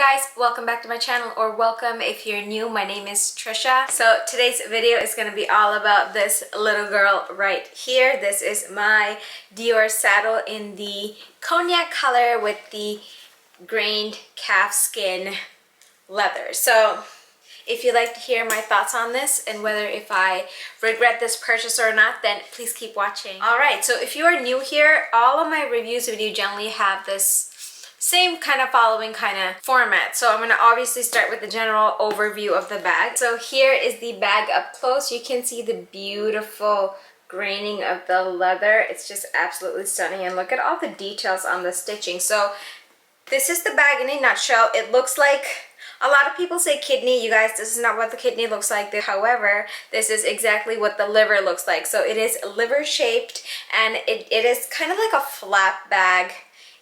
guys, welcome back to my channel, or welcome if you're new. My name is Trisha. So today's video is going to be all about this little girl right here. This is my Dior saddle in the cognac color with the grained calf skin leather. So if you'd like to hear my thoughts on this and whether if I regret this purchase or not, then please keep watching. Alright, so if you are new here, all of my reviews video generally have this same kind of following kind of format. So I'm going to obviously start with the general overview of the bag. So here is the bag up close. You can see the beautiful graining of the leather. It's just absolutely stunning, and look at all the details on the stitching. So this is the bag in a nutshell. It looks like, a lot of people say kidney. You guys, this is not what the kidney looks like. However, this is exactly what the liver looks like. So it is liver shaped, and it is kind of like a flap bag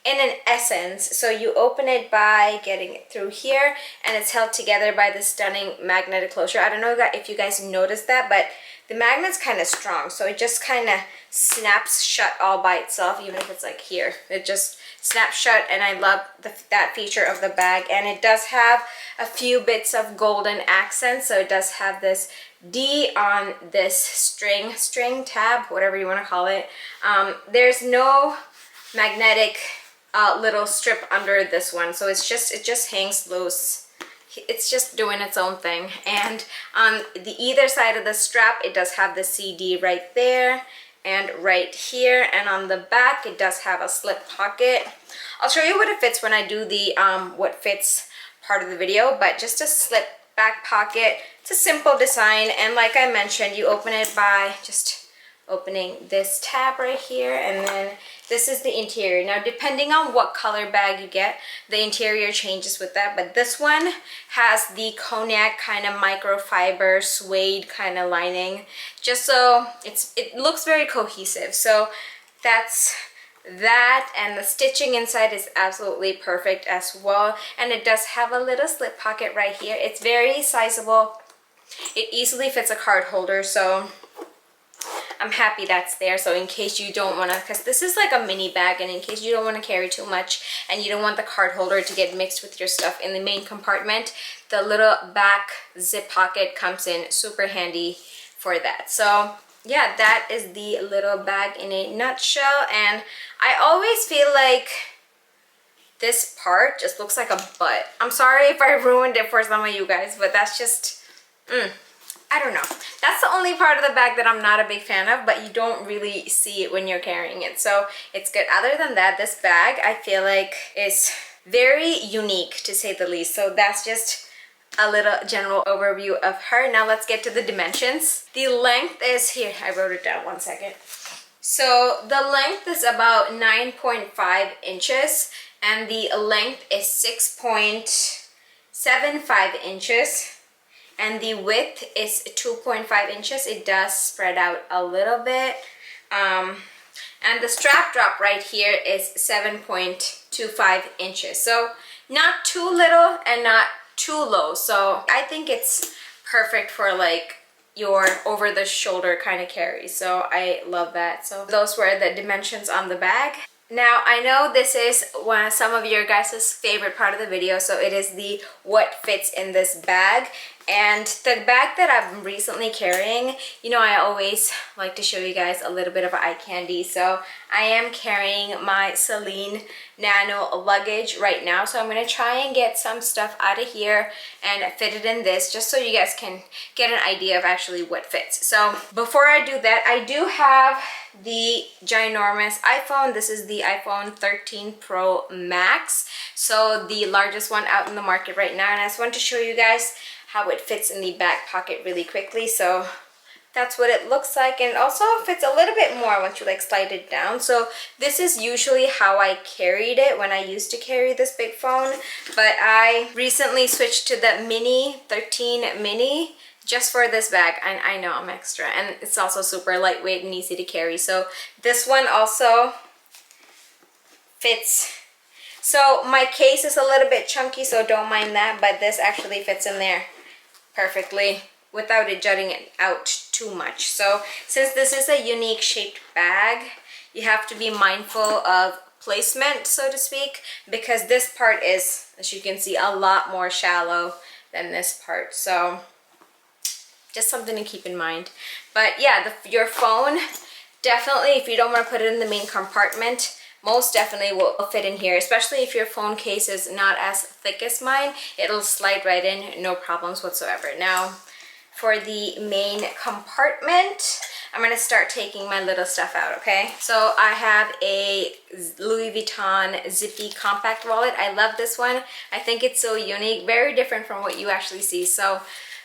in an essence. So you open it by getting it through here, and it's held together by this stunning magnetic closure. I don't know if you guys noticed that, but the magnet's kind of strong, so it just kind of snaps shut all by itself, even if it's like here. It just snaps shut, and I love that feature of the bag. And it does have a few bits of golden accents, so it does have this D on this string tab, whatever you want to call it. There's no magnetic little strip under this one, so it just hangs loose. It's just doing its own thing. And on the either side of the strap, it does have the CD right there and right here, and on the back it does have a slip pocket. I'll show you what it fits when I do the what fits part of the video, but just a slip back pocket. It's a simple design, and like I mentioned, you open it by just opening this tab right here, and then this is the interior. Now, depending on what color bag you get, the interior changes with that, but this one has the cognac kind of microfiber suede kind of lining, just so it looks very cohesive. So that's that, and the stitching inside is absolutely perfect as well, and it does have a little slip pocket right here. It's very sizable. It easily fits a card holder, so I'm happy that's there. So in case you don't want to, because this is like a mini bag, and in case you don't want to carry too much and you don't want the card holder to get mixed with your stuff in the main compartment, the little back zip pocket comes in super handy for that. So yeah, that is the little bag in a nutshell. And I always feel like this part just looks like a butt. I'm sorry if I ruined it for some of you guys, but that's just I don't know. That's the only part of the bag that I'm not a big fan of, but you don't really see it when you're carrying it, so it's good. Other than that, this bag I feel like is very unique, to say the least. So that's just a little general overview of her. Now let's get to the dimensions. The length is here. I wrote it down, one second. So the length is about 9.5 inches, and the length is 6.75 inches. And the width is 2.5 inches. It does spread out a little bit. And the strap drop right here is 7.25 inches. So not too little and not too low. So I think it's perfect for like your over the shoulder kind of carry. So I love that. So those were the dimensions on the bag. Now, I know this is some of your guys' favorite part of the video, so it is the what fits in this bag. And the bag that I'm recently carrying, you know, I always like to show you guys a little bit of eye candy. So I am carrying my Celine Nano luggage right now. So I'm going to try and get some stuff out of here and fit it in this, just so you guys can get an idea of actually what fits. So before I do that, I do have the ginormous iPhone. This is the iPhone 13 Pro Max, so the largest one out in the market right now, and I just want to show you guys how it fits in the back pocket really quickly. So that's what it looks like, and it also fits a little bit more once you like slide it down. So this is usually how I carried it when I used to carry this big phone, but I recently switched to the mini 13 mini just for this bag, and I know I'm extra, and it's also super lightweight and easy to carry. So this one also fits. So my case is a little bit chunky, so don't mind that, but this actually fits in there perfectly without it jutting it out too much. So since this is a unique shaped bag, you have to be mindful of placement, so to speak, because this part is as you can see, a lot more shallow than this part. So just something to keep in mind. But yeah, your phone, definitely, if you don't want to put it in the main compartment, most definitely will fit in here, especially if your phone case is not as thick as mine. It'll slide right in, no problems whatsoever. Now, for the main compartment, I'm gonna start taking my little stuff out, okay? So I have a Louis Vuitton zippy compact wallet. I love this one. I think it's so unique, very different from what you actually see. So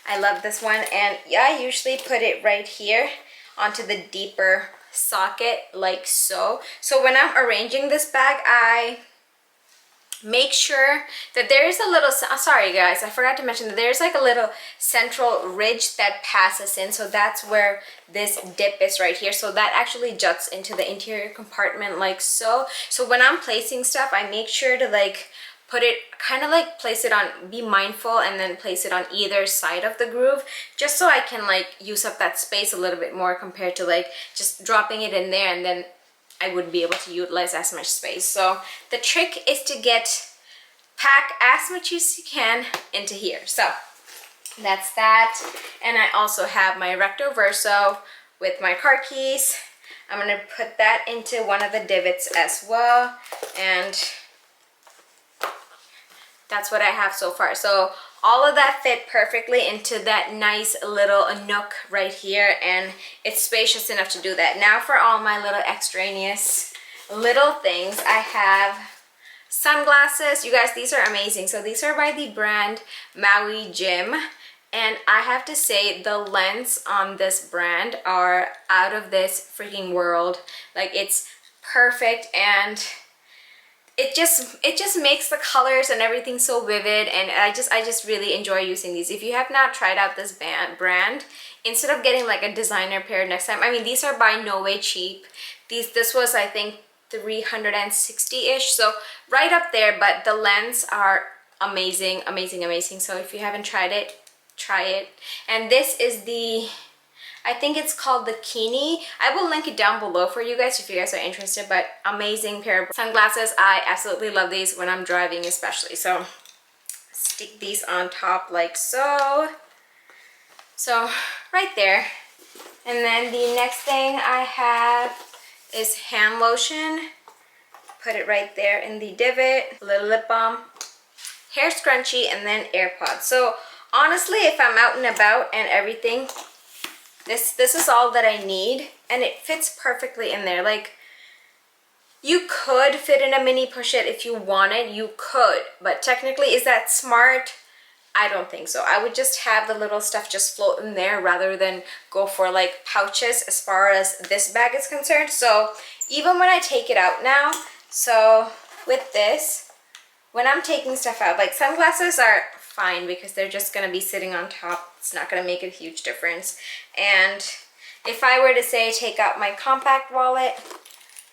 I love this one, and yeah, I usually put it right here onto the deeper socket like so. So when I'm arranging this bag, I make sure that there is a little, sorry guys, I forgot to mention that there's like a little central ridge that passes in. So that's where this dip is right here. So that actually juts into the interior compartment like so. So when I'm placing stuff, I make sure to like put it, kind of like place it on, be mindful, and then place it on either side of the groove, just so I can like use up that space a little bit more compared to like just dropping it in there and then I wouldn't be able to utilize as much space. So the trick is to pack as much as you can into here. So that's that. And I also have my recto verso with my car keys. I'm gonna put that into one of the divots as well, and that's what I have so far. So all of that fit perfectly into that nice little nook right here, and it's spacious enough to do that. Now for all my little extraneous little things, I have sunglasses. You guys, these are amazing. So these are by the brand Maui Jim, and I have to say the lens on this brand are out of this freaking world. Like, it's perfect, and it just makes the colors and everything so vivid, and I just really enjoy using these. If you have not tried out this brand, instead of getting like a designer pair next time, I mean, these are by no way cheap. This was, I think, 360-ish, so right up there, but the lens are amazing, amazing, amazing. So if you haven't tried it, try it. And this is the, I think it's called the Kini. I will link it down below for you guys if you guys are interested, but amazing pair of sunglasses. I absolutely love these when I'm driving especially. So stick these on top like so. So right there. And then the next thing I have is hand lotion. Put it right there in the divot. A little lip balm, hair scrunchie, and then AirPods. So honestly, if I'm out and about and everything, this is all that I need, and it fits perfectly in there. Like, you could fit in a mini pochette if you wanted, you could, but technically, is that smart? I don't think so. I would just have the little stuff just float in there rather than go for like pouches as far as this bag is concerned. So even when I take it out now, so with this, when I'm taking stuff out, like sunglasses are fine because they're just going to be sitting on top. It's not going to make a huge difference. And if I were to say take out my compact wallet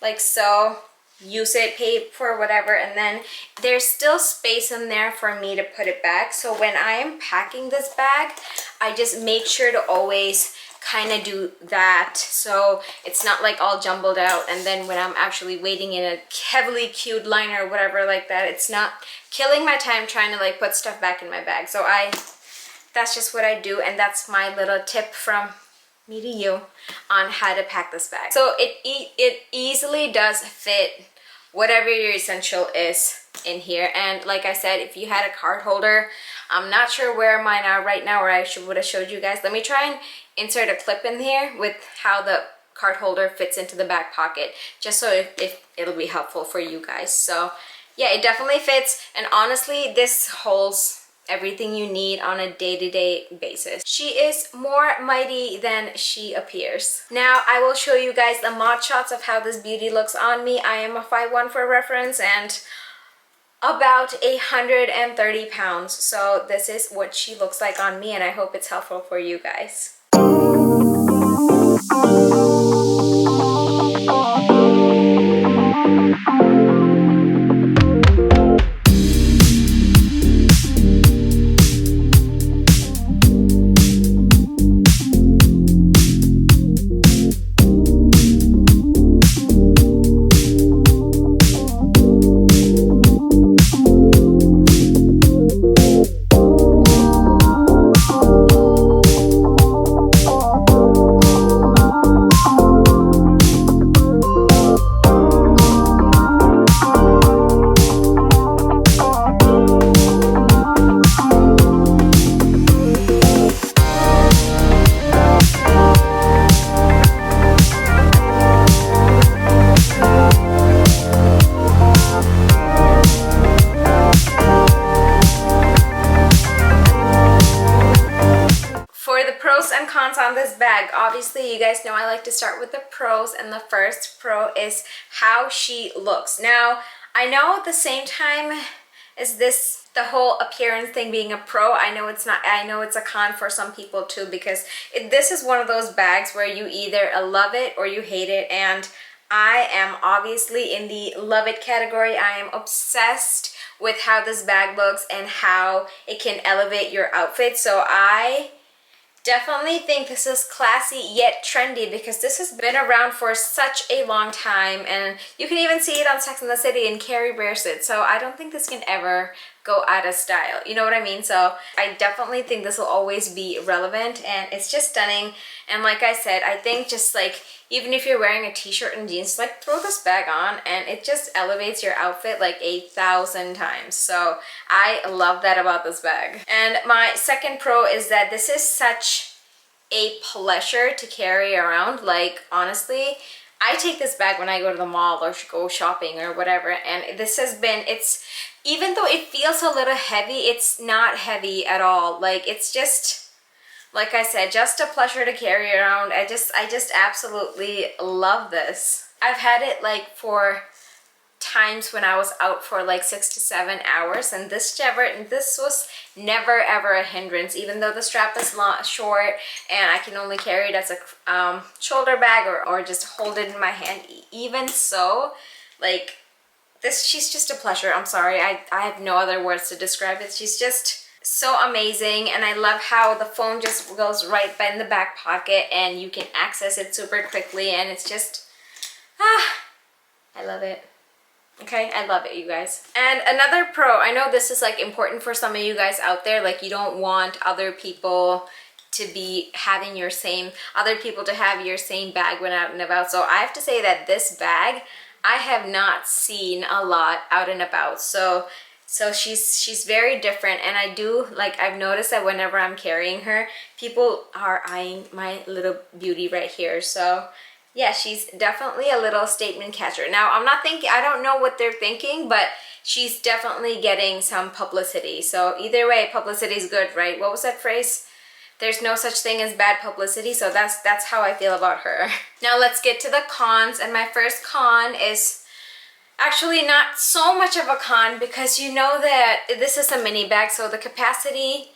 like so, use it, pay for whatever, and then there's still space in there for me to put it back. So when I am packing this bag, I just make sure to always kind of do that so it's not like all jumbled out, and then when I'm actually waiting in a heavily queued line or whatever like that, it's not killing my time trying to like put stuff back in my bag. So that's just what I do, and that's my little tip from me to you on how to pack this bag. So it easily does fit whatever your essential is in here. And like I said, if you had a card holder, I'm not sure where mine are right now, or I would have showed you guys. Let me try and insert a clip in here with how the card holder fits into the back pocket, just so if it'll be helpful for you guys. So yeah, it definitely fits, and honestly, this holds everything you need on a day-to-day basis. She is more mighty than she appears. Now I will show you guys the mod shots of how this beauty looks on me. I am a 5'1" for reference and about 130 pounds. So this is what she looks like on me, and I hope it's helpful for you guys. and cons on this bag. Obviously, you guys know I like to start with the pros, and the first pro is how she looks. Now, I know at the same time as this, the whole appearance thing being a pro, I know it's not, I know it's a con for some people too, because this is one of those bags where you either love it or you hate it, and I am obviously in the love it category. I am obsessed with how this bag looks and how it can elevate your outfit. So I definitely think this is classy yet trendy, because this has been around for such a long time, and you can even see it on Sex and the City, and Carrie wears it. So I don't think this can ever go out of style, you know what I mean? So I definitely think this will always be relevant, and it's just stunning. And like I said, I think just like, even if you're wearing a t-shirt and jeans, like throw this bag on and it just elevates your outfit like 1,000 times. So I love that about this bag. And my second pro is that this is such a pleasure to carry around. Like, honestly, I take this bag when I go to the mall or go shopping or whatever, and this has been, it's, even though it feels a little heavy, it's not heavy at all. Like, it's just, like I said, just a pleasure to carry around. I just absolutely love this. I've had it like for times when I was out for like 6 to 7 hours, and this was never ever a hindrance, even though the strap is short and I can only carry it as a shoulder bag or just hold it in my hand. Even so, like, this, she's just a pleasure. I'm sorry, I have no other words to describe it. She's just so amazing, and I love how the phone just goes right in the back pocket and you can access it super quickly, and it's just, I love it. Okay, I love it, you guys. And another pro, I know this is like important for some of you guys out there, like you don't want other people to be having your same, other people to have your same bag when out and about. So I have to say that this bag, I have not seen a lot out and about. So she's very different, and I do, like, I've noticed that whenever I'm carrying her, people are eyeing my little beauty right here. So yeah, she's definitely a little statement catcher. Now, I'm not thinking, I don't know what they're thinking, but she's definitely getting some publicity. So either way, publicity is good, right? What was that phrase? There's no such thing as bad publicity. So that's how I feel about her. Now let's get to the cons, and my first con is actually not so much of a con, because you know that this is a mini bag, so the capacity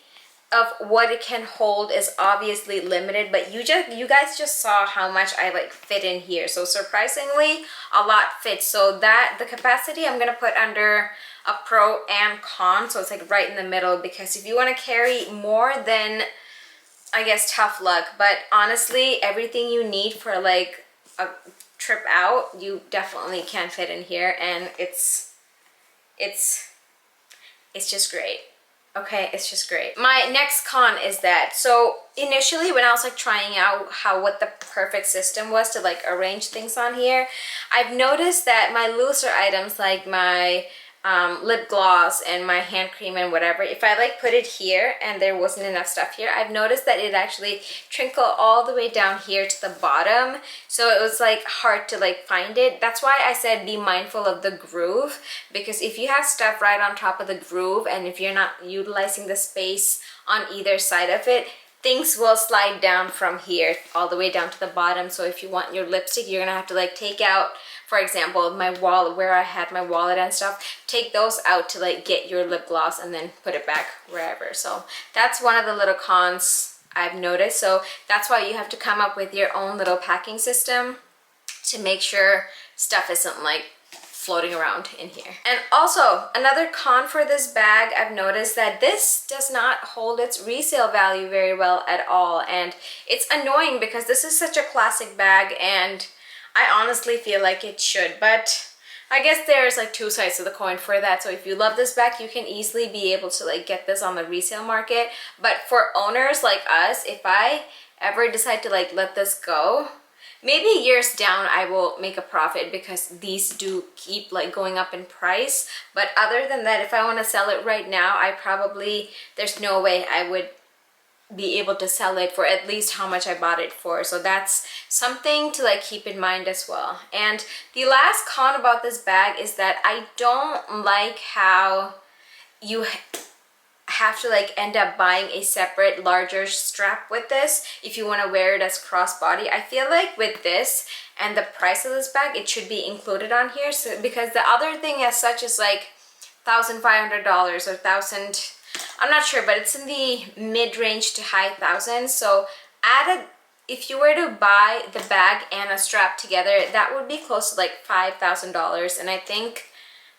of what it can hold is obviously limited, but you guys just saw how much I like fit in here. So surprisingly, a lot fits. So that the capacity I'm gonna put under a pro and con, so it's like right in the middle, because if you want to carry more, then I guess tough luck. But honestly, everything you need for like a trip out, you definitely can fit in here, and it's just great. Okay, it's just great. My next con is that, so initially when I was like trying out what the perfect system was to like arrange things on here, I've noticed that my looser items like my lip gloss and my hand cream and whatever, if I like put it here and there wasn't enough stuff here, I've noticed that it actually trickled all the way down here to the bottom, so it was like hard to like find it. That's why I said be mindful of the groove, because if you have stuff right on top of the groove and if you're not utilizing the space on either side of it, things will slide down from here all the way down to the bottom. So if you want your lipstick, you're gonna have to like take out, for example, my wallet, where I had my wallet and stuff, take those out to like get your lip gloss and then put it back wherever. So that's one of the little cons I've noticed. So that's why you have to come up with your own little packing system to make sure stuff isn't like floating around in here. And also another con for this bag, I've noticed that this does not hold its resale value very well at all, and it's annoying because this is such a classic bag and I honestly feel like it should, but I guess there's like two sides to the coin for that. So if you love this bag, you can easily be able to like get this on the resale market. But for owners like us, if I ever decide to like let this go, maybe years down I will make a profit, because these do keep like going up in price. But other than that, if I want to sell it right now, there's no way I would be able to sell it for at least how much I bought it for. So that's something to like keep in mind as well. And the last con about this bag is that I don't like how you have to like end up buying a separate larger strap with this if you want to wear it as crossbody. I feel like with this and the price of this bag, it should be included on here. So because the other thing as such is like $1,500 or $1,000, I'm not sure, but it's in the mid-range to high thousands. So if you were to buy the bag and a strap together, that would be close to like $5,000, and I think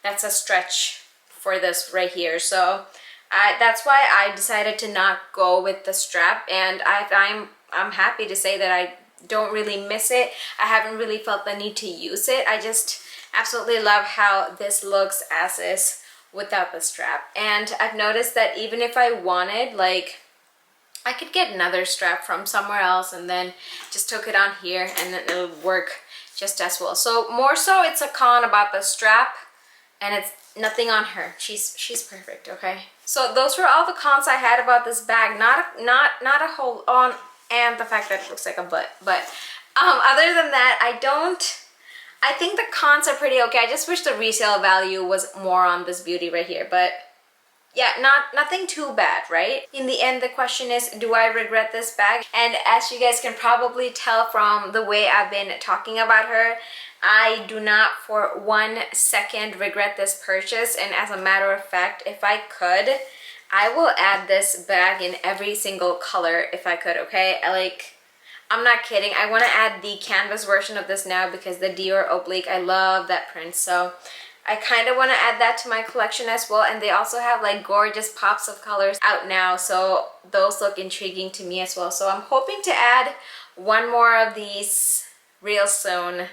that's a stretch for this right here. So that's why I decided to not go with the strap, and I'm happy to say that I don't really miss it. I haven't really felt the need to use it. I just absolutely love how this looks as is without the strap. And I've noticed that even if I wanted, like, I could get another strap from somewhere else and then just hook it on here and then it'll work just as well. So more so it's a con about the strap, and it's nothing on her. She's perfect, okay? So those were all the cons I had about this bag. Not a whole on, and the fact that it looks like a butt. But other than that, I think the cons are pretty okay. I just wish the resale value was more on this beauty right here, but yeah, nothing too bad, right? In the end, the question is, do I regret this bag? And as you guys can probably tell from the way I've been talking about her, I do not for 1 second regret this purchase. And as a matter of fact, if I could, I will add this bag in every single color if I could, okay? I'm not kidding. I want to add the canvas version of this now because the Dior oblique, I love that print. So I kind of want to add that to my collection as well. And they also have like gorgeous pops of colors out now, so those look intriguing to me as well. So I'm hoping to add one more of these real soon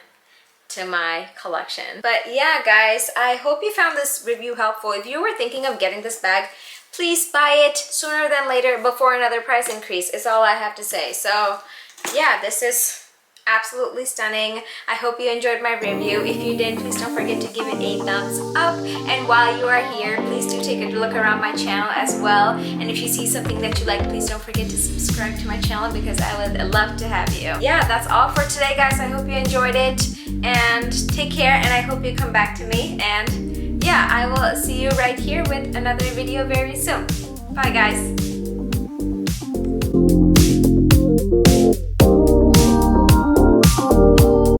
to my collection. But yeah, guys, I hope you found this review helpful. If you were thinking of getting this bag, please buy it sooner than later before another price increase is all I have to say. So yeah, this is absolutely stunning. I hope you enjoyed my review. If you did, please don't forget to give it a thumbs up. And while you are here, please do take a look around my channel as well. And if you see something that you like, please don't forget to subscribe to my channel because I would love to have you. Yeah, that's all for today, guys. I hope you enjoyed it, and take care, and I hope you come back to me. And yeah, I will see you right here with another video very soon. Bye, guys.